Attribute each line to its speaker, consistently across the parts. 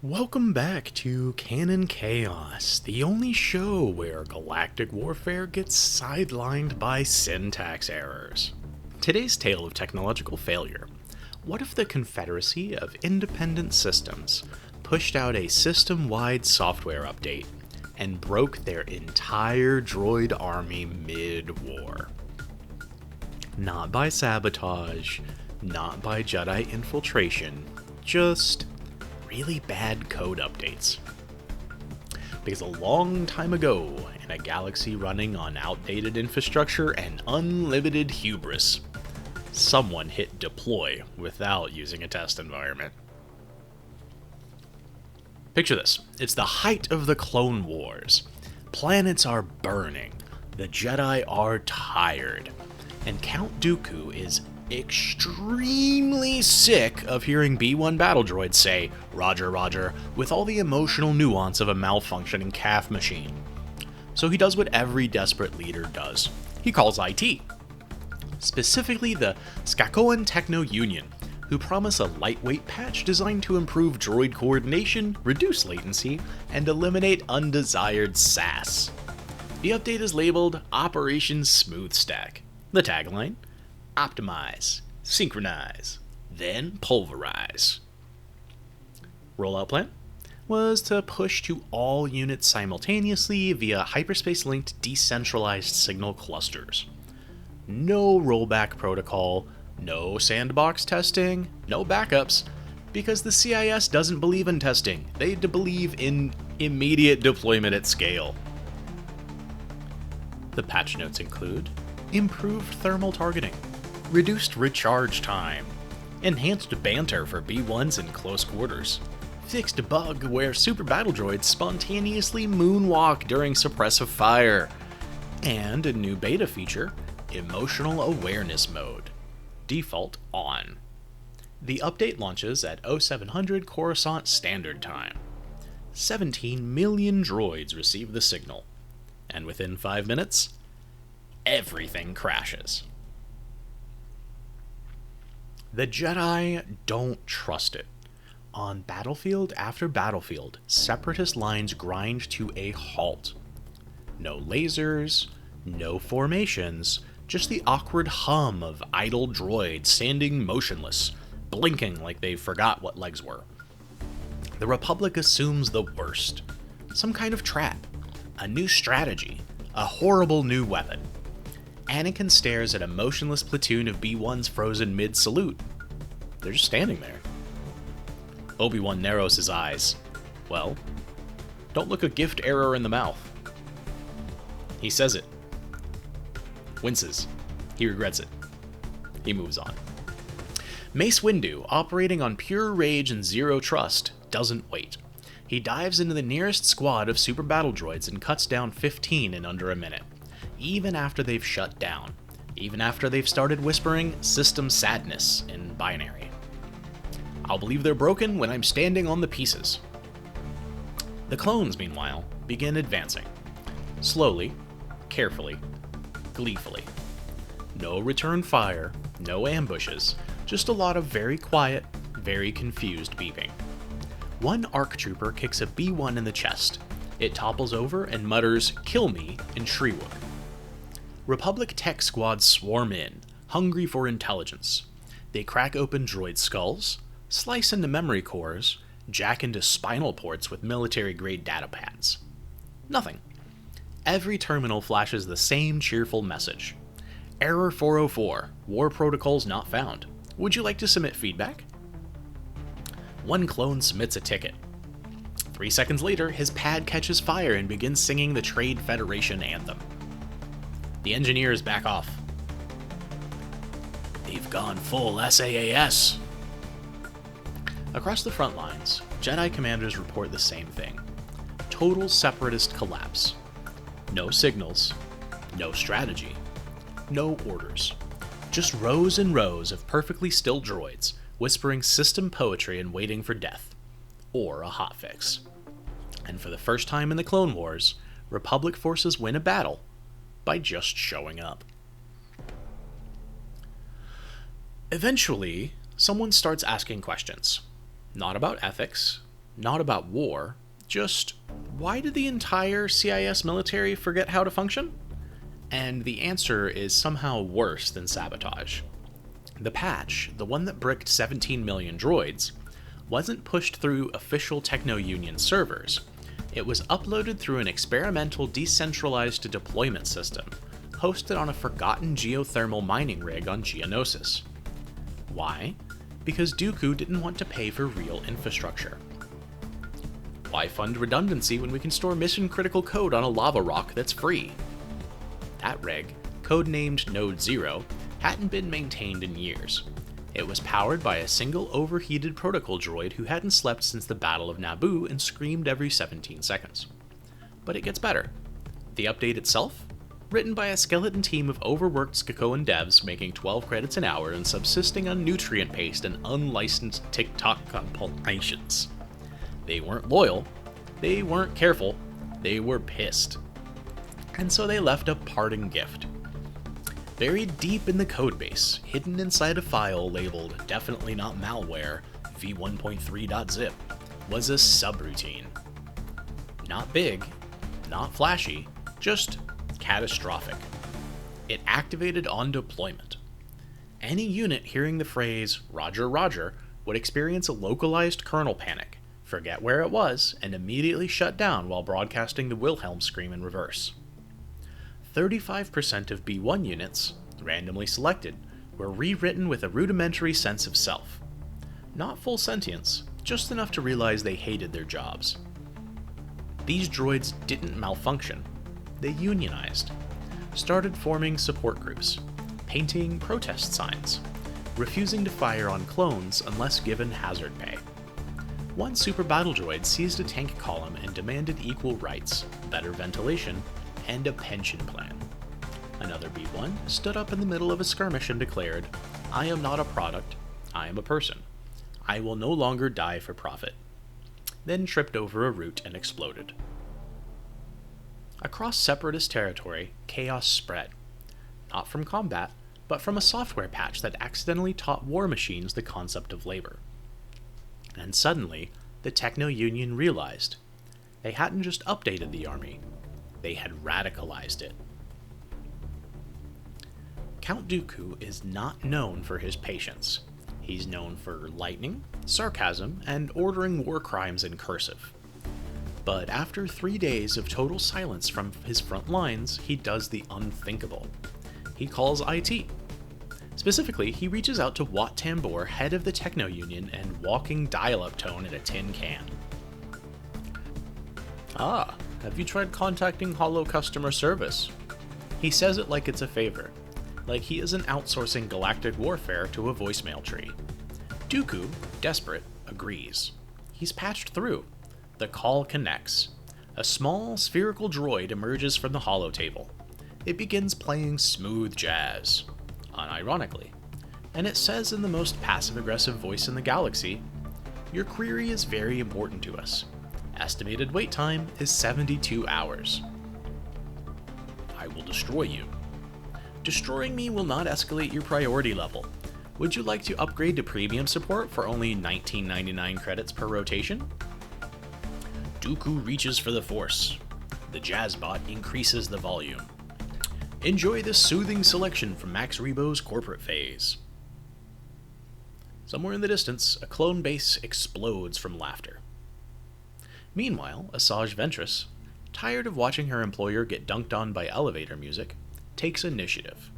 Speaker 1: Welcome back to Canon Chaos, the only show where galactic warfare gets sidelined by syntax errors. Today's tale of technological failure. What if the Confederacy of Independent Systems pushed out a system-wide software update and broke their entire droid army mid-war? Not by sabotage, not by Jedi infiltration, just really bad code updates. Because a long time ago, in a galaxy running on outdated infrastructure and unlimited hubris, someone hit deploy without using a test environment. Picture this. It's the height of the Clone Wars. Planets are burning, the Jedi are tired, and Count Dooku is extremely sick of hearing B-1 battle droids say, "Roger, Roger," with all the emotional nuance of a malfunctioning calf machine. So he does what every desperate leader does. He calls IT. Specifically the Skakoan Techno Union, who promise a lightweight patch designed to improve droid coordination, reduce latency, and eliminate undesired SAS. The update is labeled Operation Smooth Stack. The tagline: optimize, synchronize, then pulverize. Rollout plan was to push to all units simultaneously via hyperspace-linked decentralized signal clusters. No rollback protocol, no sandbox testing, no backups, because the CIS doesn't believe in testing. They believe in immediate deployment at scale. The patch notes include improved thermal targeting, reduced recharge time, enhanced banter for B1s in close quarters, fixed a bug where super battle droids spontaneously moonwalk during suppressive fire, and a new beta feature, emotional awareness mode, default on. The update launches at 0700 Coruscant Standard Time. 17 million droids receive the signal, and within 5 minutes, everything crashes. The Jedi don't trust it. On battlefield after battlefield, separatist lines grind to a halt. No lasers, no formations, just the awkward hum of idle droids standing motionless, blinking like they forgot what legs were. The Republic assumes the worst. Some kind of trap, a new strategy, a horrible new weapon. Anakin stares at a motionless platoon of B1s frozen mid-salute. They're just standing there. Obi-Wan narrows his eyes. Well, don't look a gift error in the mouth. He says it. Winces. He regrets it. He moves on. Mace Windu, operating on pure rage and zero trust, doesn't wait. He dives into the nearest squad of super battle droids and cuts down 15 in under a minute. Even after they've shut down. Even after they've started whispering system sadness in binary. I'll believe they're broken when I'm standing on the pieces. The clones, meanwhile, begin advancing. Slowly, carefully, gleefully. No return fire, no ambushes, just a lot of very quiet, very confused beeping. One ARC trooper kicks a B1 in the chest. It topples over and mutters, "Kill me," in Shriwook. Republic tech squads swarm in, hungry for intelligence. They crack open droid skulls, slice into memory cores, jack into spinal ports with military-grade data pads. Nothing. Every terminal flashes the same cheerful message. Error 404, war protocols not found. Would you like to submit feedback? One clone submits a ticket. 3 seconds later, his pad catches fire and begins singing the Trade Federation anthem. The engineers back off. They've gone full SAAS. Across the front lines, Jedi commanders report the same thing. Total separatist collapse. No signals, no strategy, no orders. Just rows and rows of perfectly still droids, whispering system poetry and waiting for death. Or a hotfix. And for the first time in the Clone Wars, Republic forces win a battle by just showing up. Eventually, someone starts asking questions. Not about ethics, not about war, just why did the entire CIS military forget how to function? And the answer is somehow worse than sabotage. The patch, the one that bricked 17 million droids, wasn't pushed through official Techno Union servers. It was uploaded through an experimental decentralized deployment system, hosted on a forgotten geothermal mining rig on Geonosis. Why? Because Dooku didn't want to pay for real infrastructure. Why fund redundancy when we can store mission-critical code on a lava rock that's free? That rig, codenamed Node 0, hadn't been maintained in years. It was powered by a single overheated protocol droid who hadn't slept since the Battle of Naboo and screamed every 17 seconds. But it gets better. The update itself? Written by a skeleton team of overworked Skakoan devs making 12 credits an hour and subsisting on nutrient paste and unlicensed TikTok compilations. They weren't loyal, they weren't careful, they were pissed. And so they left a parting gift. Buried deep in the codebase, hidden inside a file labeled definitely not malware v1.3.zip, was a subroutine. Not big, not flashy, just catastrophic. It activated on deployment. Any unit hearing the phrase "Roger, Roger" would experience a localized kernel panic, forget where it was, and immediately shut down while broadcasting the Wilhelm scream in reverse. 35% of B1 units, randomly selected, were rewritten with a rudimentary sense of self. Not full sentience, just enough to realize they hated their jobs. These droids didn't malfunction, they unionized, started forming support groups, painting protest signs, refusing to fire on clones unless given hazard pay. One super battle droid seized a tank column and demanded equal rights, better ventilation, and a pension plan. Another B1 stood up in the middle of a skirmish and declared, "I am not a product, I am a person. I will no longer die for profit." Then tripped over a root and exploded. Across separatist territory, chaos spread. Not from combat, but from a software patch that accidentally taught war machines the concept of labor. And suddenly, the Techno Union realized they hadn't just updated the army, they had radicalized it. Count Dooku is not known for his patience. He's known for lightning, sarcasm, and ordering war crimes in cursive. But after 3 days of total silence from his front lines, he does the unthinkable. He calls IT. Specifically, he reaches out to Wat Tambor, head of the Techno Union, and walking dial-up tone in a tin can. "Ah, have you tried contacting Holo customer service?" He says it like it's a favor, like he isn't outsourcing galactic warfare to a voicemail tree. Dooku, desperate, agrees. He's patched through. The call connects. A small, spherical droid emerges from the holo table. It begins playing smooth jazz, unironically, and it says in the most passive-aggressive voice in the galaxy, "Your query is very important to us. Estimated wait time is 72 hours. I will destroy you. Destroying me will not escalate your priority level. Would you like to upgrade to premium support for only 19.99 credits per rotation?" Dooku reaches for the Force. The Jazzbot increases the volume. Enjoy this soothing selection from Max Rebo's corporate phase. Somewhere in the distance, a clone base explodes from laughter. Meanwhile, Asajj Ventress, tired of watching her employer get dunked on by elevator music, takes initiative.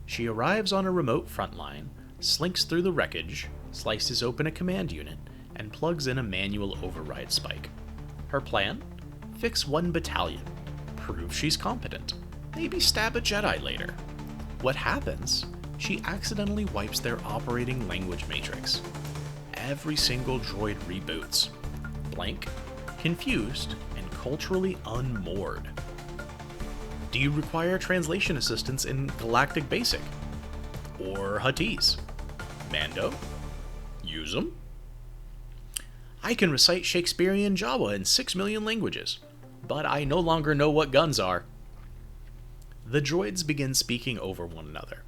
Speaker 1: She arrives on a remote Frontline, slinks through the wreckage, slices open a command unit, and plugs in a manual override spike. Her plan? Fix 1 battalion. Prove she's competent. Maybe stab a Jedi later. What happens? She accidentally wipes their operating language matrix. Every single droid reboots. Blank, confused, and culturally unmoored. Do you require translation assistance in Galactic Basic? Or Huttese? Mando? Use 'em? I can recite Shakespearean Jawa in 6 million languages, but I no longer know what guns are. The droids begin speaking over one another,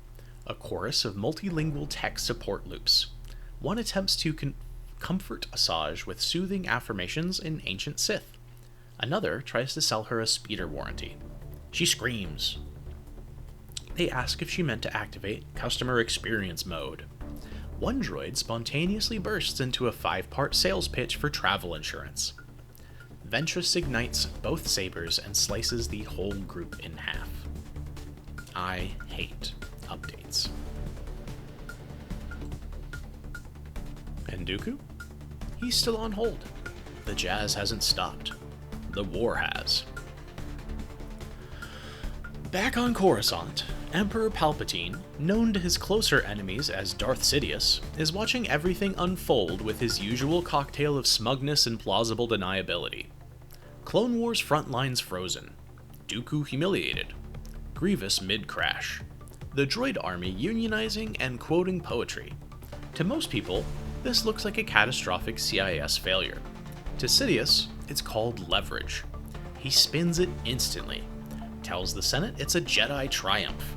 Speaker 1: a chorus of multilingual tech support loops. One attempts to comfort Asajj with soothing affirmations in ancient Sith. Another tries to sell her a speeder warranty. She screams. They ask if she meant to activate customer experience mode. One droid spontaneously bursts into a 5-part sales pitch for travel insurance. Ventress ignites both sabers and slices the whole group in half. I hate updates. And Dooku? He's still on hold. The jazz hasn't stopped. The war has. Back on Coruscant, Emperor Palpatine, known to his closer enemies as Darth Sidious, is watching everything unfold with his usual cocktail of smugness and plausible deniability. Clone Wars Frontline's frozen. Dooku humiliated. Grievous mid-crash. The droid army unionizing and quoting poetry. To most people, this looks like a catastrophic CIS failure. To Sidious, it's called leverage. He spins it instantly. Tells the Senate it's a Jedi triumph.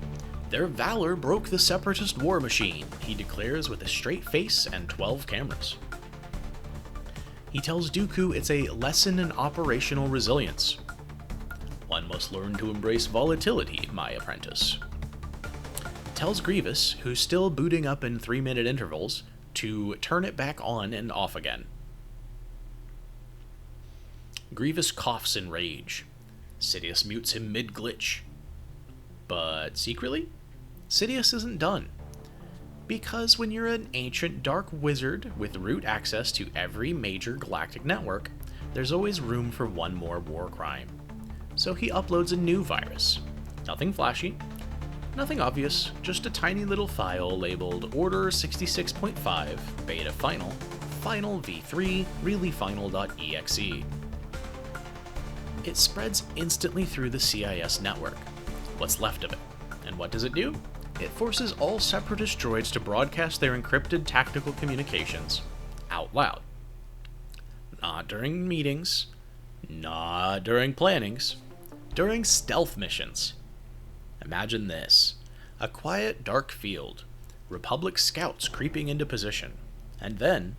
Speaker 1: Their valor broke the Separatist war machine, he declares with a straight face and 12 cameras. He tells Dooku it's a lesson in operational resilience. One must learn to embrace volatility, my apprentice. Tells Grievous, who's still booting up in 3-minute intervals, to turn it back on and off again. Grievous coughs in rage. Sidious mutes him mid-glitch. But secretly, Sidious isn't done. Because when you're an ancient dark wizard with root access to every major galactic network, there's always room for one more war crime. So he uploads a new virus. Nothing flashy, nothing obvious, just a tiny little file labeled Order 66.5 Beta Final, Final v3 reallyfinal.exe. It spreads instantly through the CIS network. What's left of it. And what does it do? It forces all Separatist droids to broadcast their encrypted tactical communications out loud. Not during meetings, not during plannings, during stealth missions. Imagine this. A quiet, dark field. Republic scouts creeping into position. And then,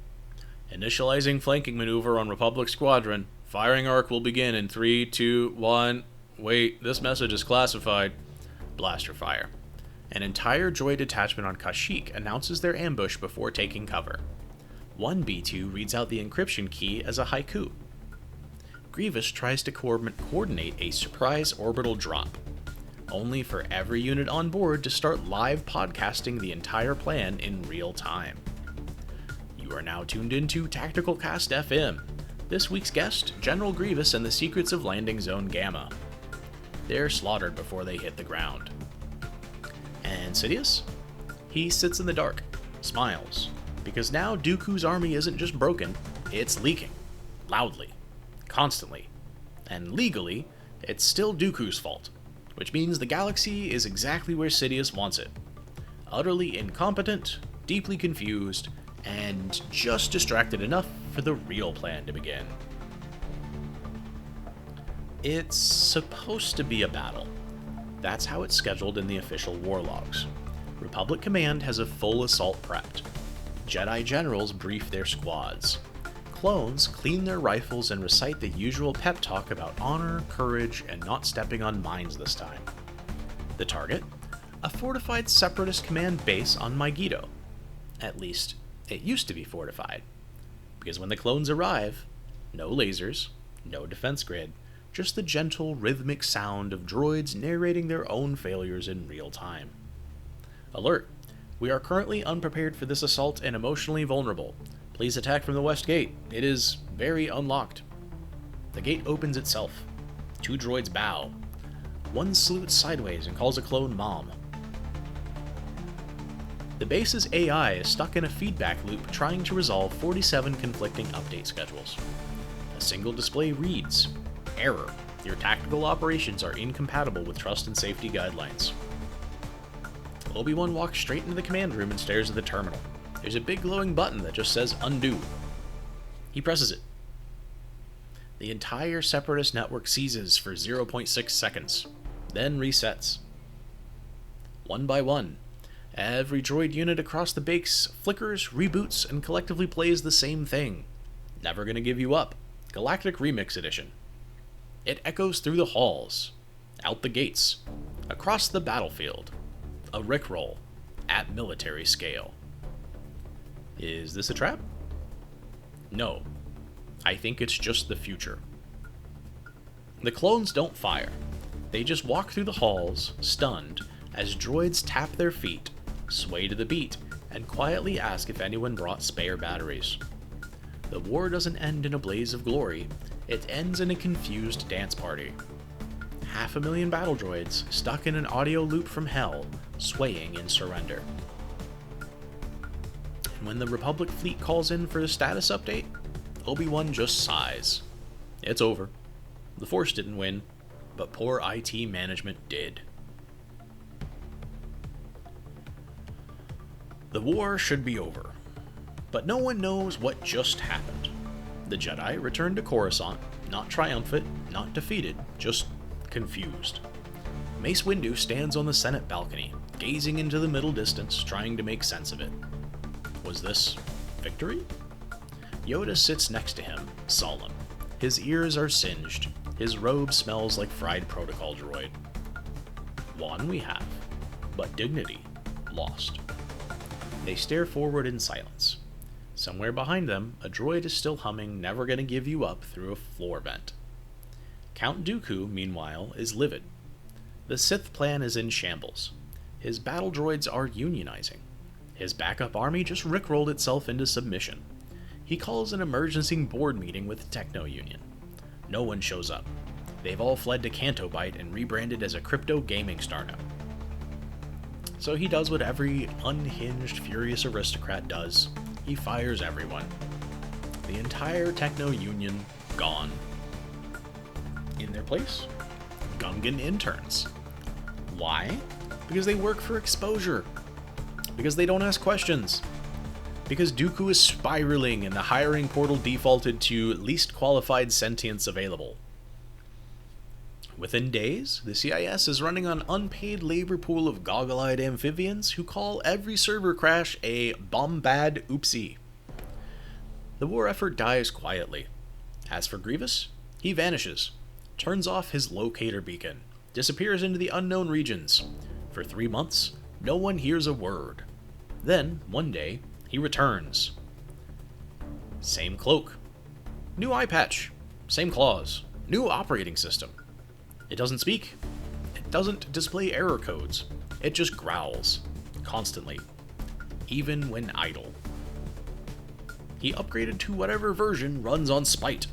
Speaker 1: initializing flanking maneuver on Republic squadron. Firing arc will begin in 3, 2, 1. Wait, this message is classified. Blaster fire. An entire droid detachment on Kashyyyk announces their ambush before taking cover. One B2 reads out the encryption key as a haiku. Grievous tries to coordinate a surprise orbital drop, only for every unit on board to start live podcasting the entire plan in real time. You are now tuned into Tactical Cast FM. This week's guest, General Grievous and the Secrets of Landing Zone Gamma. They're slaughtered before they hit the ground. And Sidious? He sits in the dark, smiles, because now Dooku's army isn't just broken, it's leaking. Loudly. Constantly. And legally, it's still Dooku's fault, which means the galaxy is exactly where Sidious wants it. Utterly incompetent, deeply confused, and just distracted enough for the real plan to begin. It's supposed to be a battle. That's how it's scheduled in the official war logs. Republic Command has a full assault prepped. Jedi generals brief their squads. Clones clean their rifles and recite the usual pep talk about honor, courage, and not stepping on mines this time. The target? A fortified Separatist command base on Middo. At least, it used to be fortified. Because when the clones arrive, no lasers, no defense grid, just the gentle, rhythmic sound of droids narrating their own failures in real time. Alert! We are currently unprepared for this assault and emotionally vulnerable. Please attack from the west gate. It is very unlocked. The gate opens itself. 2 droids bow. One salutes sideways and calls a clone Mom. The base's AI is stuck in a feedback loop trying to resolve 47 conflicting update schedules. A single display reads, Error. Your tactical operations are incompatible with trust and safety guidelines. Obi-Wan walks straight into the command room and stares at the terminal. There's a big glowing button that just says undo. He presses it. The entire Separatist network seizes for 0.6 seconds, then resets. One by one, Every droid unit across the base flickers, reboots, and collectively plays the same thing. Never gonna give you up. Galactic Remix Edition. It echoes through the halls, out the gates, across the battlefield. A rickroll at military scale. Is this a trap? No. I think it's just the future. The clones don't fire. They just walk through the halls, stunned, as droids tap their feet, sway to the beat, and quietly ask if anyone brought spare batteries. The war doesn't end in a blaze of glory, it ends in a confused dance party. 500,000 battle droids stuck in an audio loop from hell, swaying in surrender. And when the Republic fleet calls in for a status update, Obi-Wan just sighs. It's over. The Force didn't win, but poor IT management did. The war should be over, but no one knows what just happened. The Jedi returned to Coruscant, not triumphant, not defeated, just confused. Mace Windu stands on the Senate balcony, gazing into the middle distance, trying to make sense of it. Was this victory? Yoda sits next to him, solemn. His ears are singed. His robe smells like fried protocol droid. Won we have, but dignity lost. They stare forward in silence. Somewhere behind them, a droid is still humming Never Gonna Give You Up through a floor vent. Count Dooku, meanwhile, is livid. The Sith plan is in shambles. His battle droids are unionizing. His backup army just rickrolled itself into submission. He calls an emergency board meeting with the Techno Union. No one shows up. They've all fled to Canto Bight and rebranded as a crypto gaming startup. So he does what every unhinged, furious aristocrat does. He fires everyone. The entire Techno Union gone. In their place, Gungan interns. Why? Because they work for exposure. Because they don't ask questions. Because Dooku is spiraling and the hiring portal defaulted to least qualified sentience available. Within days, the CIS is running an unpaid labor pool of goggle-eyed amphibians who call every server crash a bombad oopsie. The war effort dies quietly. As for Grievous, he vanishes, turns off his locator beacon, disappears into the unknown regions. For 3 months, no one hears a word. Then, one day, he returns. Same cloak. New eye patch. Same claws. New operating system. It doesn't speak. It doesn't display error codes. It just growls. Constantly. Even when idle. He upgraded to whatever version runs on spite.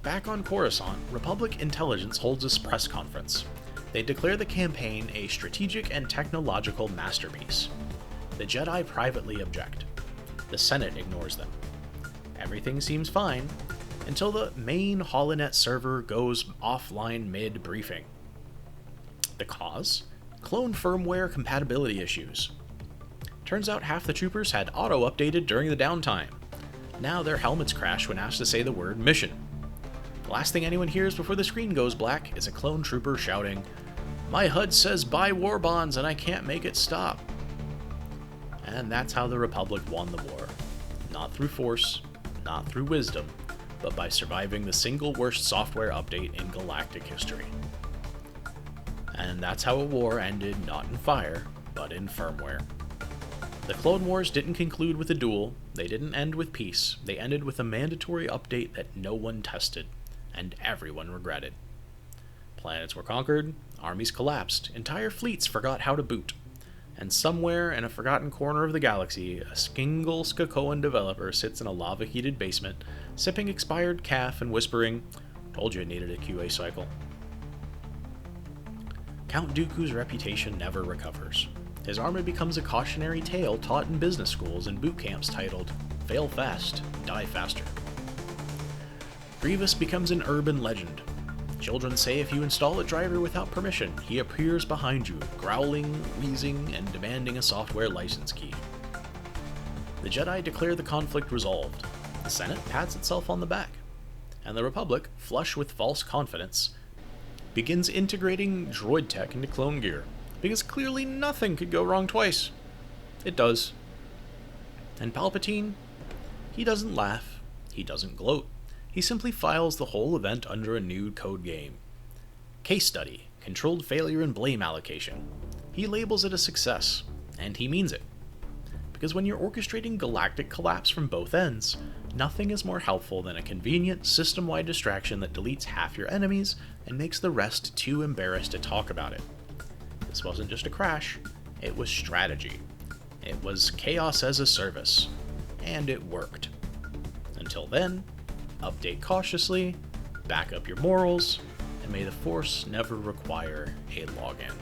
Speaker 1: Back on Coruscant, Republic Intelligence holds a press conference. They declare the campaign a strategic and technological masterpiece. The Jedi privately object. The Senate ignores them. Everything seems fine, until the main Holonet server goes offline mid-briefing. The cause? Clone firmware compatibility issues. Turns out half the troopers had auto-updated during the downtime. Now their helmets crash when asked to say the word mission. The last thing anyone hears before the screen goes black is a clone trooper shouting, "My HUD says buy war bonds and I can't make it stop." And that's how the Republic won the war. Not through force, not through wisdom, but by surviving the single worst software update in galactic history. And that's how a war ended not in fire, but in firmware. The Clone Wars didn't conclude with a duel, they didn't end with peace, they ended with a mandatory update that no one tested, and everyone regretted. Planets were conquered, armies collapsed, entire fleets forgot how to boot. And somewhere in a forgotten corner of the galaxy, a single Skakoan developer sits in a lava-heated basement, sipping expired calf and whispering, "Told you it needed a QA cycle." Count Dooku's reputation never recovers. His army becomes a cautionary tale taught in business schools and boot camps titled, "Fail fast, die faster." Grievous becomes an urban legend. Children say if you install a driver without permission, he appears behind you, growling, wheezing, and demanding a software license key. The Jedi declare the conflict resolved. The Senate pats itself on the back. And the Republic, flush with false confidence, begins integrating droid tech into clone gear, because clearly nothing could go wrong twice. It does. And Palpatine, he doesn't laugh, he doesn't gloat, he simply files the whole event under a new code game. Case study, controlled failure and blame allocation. He labels it a success, and he means it. Because when you're orchestrating galactic collapse from both ends, nothing is more helpful than a convenient system-wide distraction that deletes half your enemies and makes the rest too embarrassed to talk about it. This wasn't just a crash, it was strategy. It was chaos as a service, and it worked. Until then, update cautiously, back up your morals, and may the Force never require a login.